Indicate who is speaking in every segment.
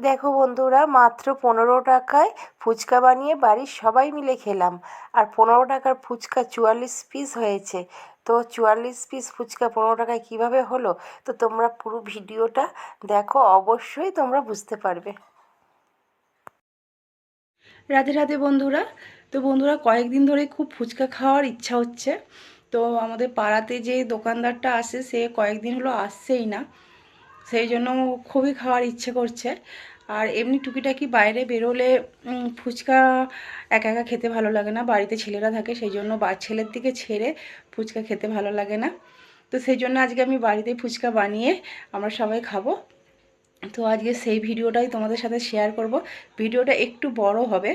Speaker 1: দেখো বন্ধুরা, মাত্র 15 টাকায় ফুচকা বানিয়ে বাড়ির সবাই মিলে খেলাম। আর 15 টাকার ফুচকা 44 পিস হয়েছে। তো 44 পিস ফুচকা 15 টাকায় কীভাবে হলো, তো তোমরা পুরো ভিডিওটা দেখো, অবশ্যই তোমরা বুঝতে পারবে।
Speaker 2: রাধে রাধে বন্ধুরা। তো বন্ধুরা, কয়েকদিন ধরে খুব ফুচকা খাওয়ার ইচ্ছা হচ্ছে। তো আমাদের পাড়াতে যে দোকানদারটা আসে, সে কয়েকদিন হলো আসছেই না, সেই জন্য খুবই খাওয়ার ইচ্ছে করছে। আর এমনি টুকিটাকি বাইরে বেরোলে ফুচকা একা একা খেতে ভালো লাগে না, বাড়িতে ছেলেরা থাকে, সেই জন্য ছেলের দিকে ছেড়ে ফুচকা খেতে ভালো লাগে না। তো সেই জন্য আজকে আমি বাড়িতেই ফুচকা বানিয়ে আমরা সবাই খাবো। তো আজকে সেই ভিডিওটাই তোমাদের সাথে শেয়ার করব। ভিডিওটা একটু বড় হবে,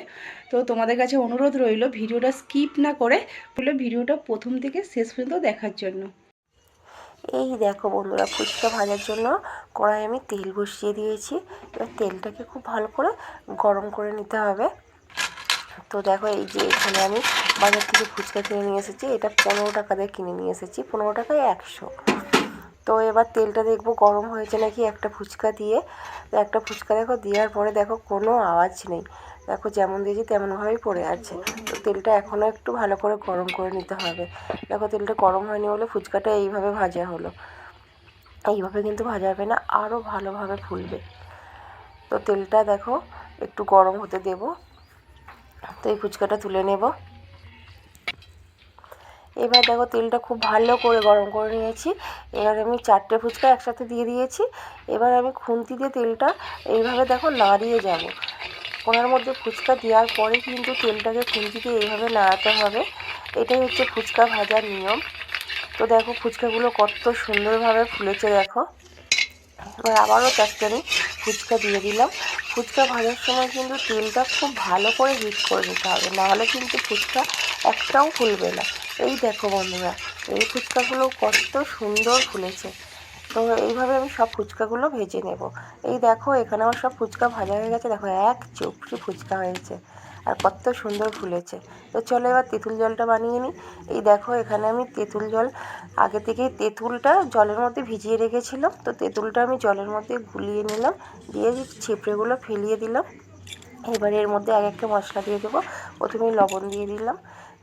Speaker 2: তো তোমাদের কাছে অনুরোধ রইল ভিডিওটা স্কিপ না করে ভিডিওটা প্রথম থেকে শেষ পর্যন্ত দেখার জন্য।
Speaker 1: এই দেখো বন্ধুরা, ফুচকা ভাজার জন্য কড়াই আমি তেল বসিয়ে দিয়েছি। এবার তেলটাকে খুব ভালো করে গরম করে নিতে হবে। তো দেখো, এই যে এখানে আমি বাজার থেকে ফুচকা কিনে নিয়ে এসেছি। এটা 15 টাকা দিয়ে কিনে নিয়ে এসেছি, 15 টাকায় 100। তো এবার তেলটা দেখবো গরম হয়েছে নাকি একটা ফুচকা দিয়ে। তো একটা ফুচকা দেখো দেওয়ার পরে দেখো কোনো আওয়াজ নেই, দেখো যেমন দিয়েছি তেমনভাবেই পড়ে আছে। তো তেলটা এখনও একটু ভালো করে গরম করে নিতে হবে। দেখো তেলটা গরম হয়নি বলে ফুচকাটা এইভাবে ভাজা হলো। এইভাবে কিন্তু ভাজা হবে না, আরও ভালোভাবে ফুলবে। তো তেলটা দেখো একটু গরম হতে দেবো। তো এই ফুচকাটা তুলে নেব। এবার দেখো তেলটা খুব ভালো করে গরম করে নিয়েছি। এবার আমি 4টে ফুচকা একসাথে দিয়ে দিয়েছি। এবার আমি খুন্তি দিয়ে তেলটা এইভাবে দেখো নাড়িয়ে যাব। ওনার মধ্যে ফুচকা দেওয়ার পরে কিন্তু তেলটাকে খুন্তি দিয়ে এইভাবে নাড়াতে হবে। এটাই হচ্ছে ফুচকা ভাজার নিয়ম। তো দেখো ফুচকাগুলো কত সুন্দরভাবে ফুলেছে দেখো। এবার আবারও 4টে ফুচকা দিয়ে দিলাম। ফুচকা ভাজার সময় কিন্তু তেলটা খুব ভালো করে হিট করে নিতে হবে, নাহলে কিন্তু ফুচকা একটাও ফুলবে না। এই দেখো বন্ধুরা, এই ফুচকাগুলো কত সুন্দর ফুলেছে। তো এইভাবে আমি সব ফুচকাগুলো ভেজে নেব। এই দেখো এখানে আমার সব ফুচকা ভাজা হয়ে গেছে, দেখো এক চুপড়ি ফুচকা হয়েছে আর কত সুন্দর ফুলেছে। তো চলো এবার তেঁতুল জলটা বানিয়ে নিই। এই দেখো এখানে আমি তেঁতুল জল আগে থেকেই তেঁতুলটা জলের মধ্যে ভিজিয়ে রেখেছিলাম। তো তেঁতুলটা আমি জলের মধ্যে গুলিয়ে নিলাম, দিয়ে ছিপড়েগুলো ফেলিয়ে দিলাম। এবার এর মধ্যে এক একটা মশলা দিয়ে দেবো। প্রথমে লবণ দিয়ে দিলাম,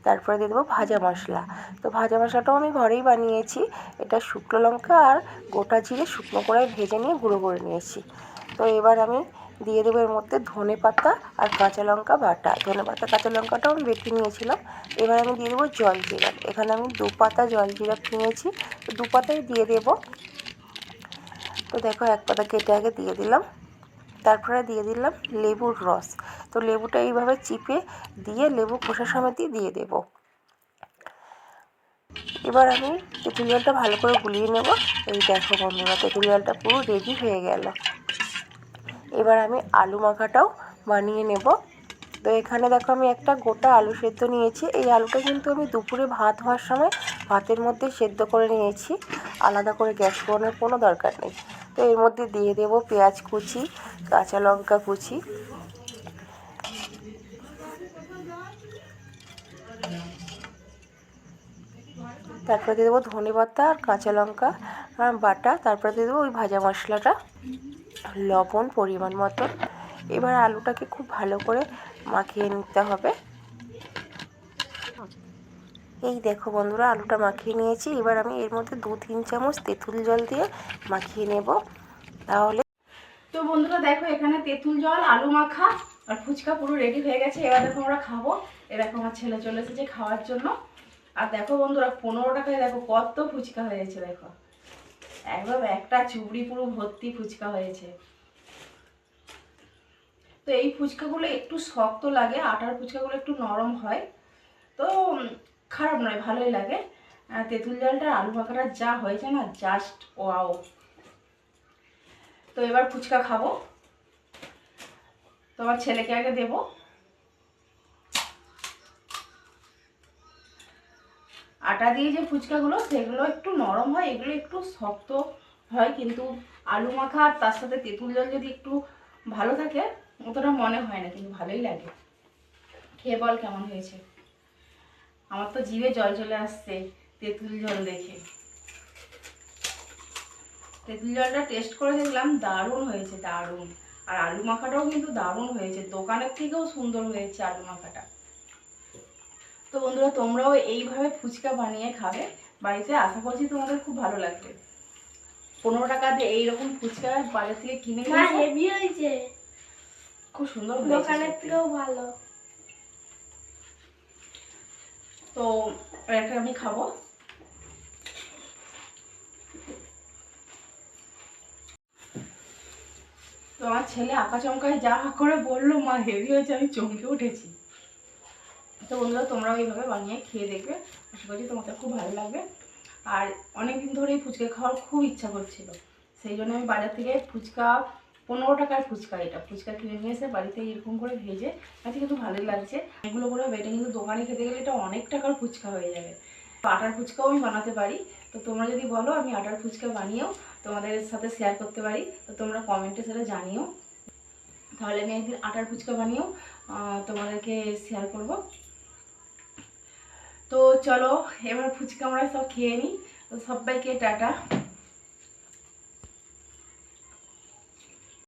Speaker 1: তারপরে দিয়ে দেবো ভাজা মশলা। তো ভাজা মশলাটাও আমি ঘরেই বানিয়েছি। এটা শুকনো লঙ্কা আর গোটা জিরে শুকনো কড়াই ভেজে নিয়ে গুঁড়ো করে নিয়েছি। তো এবার আমি দিয়ে দেবো এর মধ্যে ধনে পাতা আর কাঁচা লঙ্কা বাটা। ধনে পাতা কাঁচা লঙ্কাটাও আমি বেটে নিয়েছিলাম। এবার আমি দিয়ে দেবো জলজিরা। এখানে আমি 2 পাতা জলজিরা নিয়েছি, তো 2 পাতাই দিয়ে দেবো। তো দেখো 1 পাতা কেটে আগে দিয়ে দিলাম। তারপরে দিয়ে দিলাম লেবুর রস। তো লেবুটা এইভাবে চিপে দিয়ে লেবু খোসা সমেতই দিয়ে দেব। এবার আমি তেঁতুল জলটা ভালো করে গুলিয়ে নেব। এই দেখো বন্ধুরা, তেঁতুল জলটা পুরো রেডি হয়ে গেল। এবার আমি আলু মাখাটাও বানিয়ে নেব। তো এখানে দেখো আমি একটা গোটা আলু সেদ্ধ নিয়েছি। এই আলুটা কিন্তু আমি দুপুরে ভাত হওয়ার সময় ভাতের মধ্যে সেদ্ধ করে নিয়েছি, আলাদা করে গ্যাস ফোড়নের কোনো দরকার নেই। তো এর মধ্যে দিয়ে দেব পেঁয়াজ কুচি, কাঁচা লঙ্কা কুচি, তারপরে দিয়ে দেবো ধনে পাতা আর কাঁচা লঙ্কা বাটা, তারপরে দিয়ে দেবো ওই ভাজা মশলাটা, লবণ পরিমাণ মতো। এবার আলুটাকে খুব ভালো করে মাখিয়ে নিতে হবে। এই দেখো বন্ধুরা, আলুটা মাখিয়ে নিয়েছি। এবার আমি এর মধ্যে 2-3 চামচ তেঁতুল জল দিয়ে মাখিয়ে নেব। তাহলে
Speaker 2: তো বন্ধুরা দেখো, এখানে তেঁতুল জল, আলু মাখা আর ফুচকা পুরো রেডি হয়ে গেছে। এবার দেখো আমরা খাবো। এ দেখো আমার ছেলে চলে এসেছে খাওয়ার জন্য। আর দেখো বন্ধুরা, 15 টাকায় দেখো কত ফুচকা হয়েছে। দেখো একদম একটা চুবড়ি পুরো ভর্তি ফুচকা হয়েছে। তো এই ফুচকাগুলো একটু শক্ত লাগে, আটার ফুচকাগুলো একটু নরম হয়। তো খারাপ নয়, ভালোই লাগে। তেঁতুল জলটা আলু মাখাটা যা হয়েছে না, জাস্ট ওয়াও। তো এবার ফুচকা খাবো। তোমার ছেলেকে আগে দেবো। আটা দিয়ে যে ফুচকাগুলো সেগুলো একটু নরম হয়, এগুলো একটু শক্ত হয়। কিন্তু আলু মাখা আর তার সাথে তেঁতুল জল যদি একটু ভালো থাকে, অতটা মনে হয় না, কিন্তু ভালোই লাগে। খেয়ে বল কেমন হয়েছে। আমার তো জিভে জল চলে আসছে তেঁতুল জল দেখে। তেঁতুল জলটা টেস্ট করে দেখলাম, দারুণ হয়েছে, দারুণ। আর আলু মাখাটাও কিন্তু দারুণ হয়েছে, দোকানের থেকেও সুন্দর হয়েছে আলু মাখাটা। তো বন্ধুরা তোমরাও এইভাবে ফুচকা বানিয়ে খাবে বাড়িতে, আশা করছি তোমাদের খুব ভালো লাগবে। 15 টাকা দিয়ে এইরকম ফুচকা বাজার থেকে কিনে নিয়ে
Speaker 3: হেভি হয়েছে,
Speaker 2: খুব সুন্দর হয়েছে,
Speaker 3: দোকানের থেকেও ভালো।
Speaker 2: তো একটা আমি খাবো। তো আমার ছেলে আঁকাচমকায় যা করে বললো মা হেভি হয়েছে, আমি চমকে উঠেছি। তো বন্ধুরা তোমরাও এইভাবে বানিয়ে খেয়ে দেখবে, আশা করছি তোমাদের খুব ভালো লাগবে। আর অনেকদিন ধরেই ফুচকা খাওয়ার খুব ইচ্ছা করছিল, সেই জন্য আমি বাজার থেকে ফুচকা 15 টাকার ফুচকা, এটা ফুচকা কিনে নিয়ে এসে বাড়িতে এরকম করে ভেজে আজকে কিন্তু ভালোই লাগছে। এগুলো করে বেটে কিন্তু দোকানে খেতে গেলে এটা অনেক টাকার ফুচকা হয়ে যাবে। তো আটার ফুচকাও আমি বানাতে পারি, তো তোমরা যদি বলো আমি আটার ফুচকা বানিয়েও তোমাদের সাথে শেয়ার করতে পারি, তো তোমরা কমেন্টে সেটা জানিও, তাহলে আমি একদিন আটার ফুচকা বানিয়েও তোমাদেরকে শেয়ার করব। তো চলো এবার ফুচকা আমরা সব খেয়ে নিই, তো সবাইকে টাটা।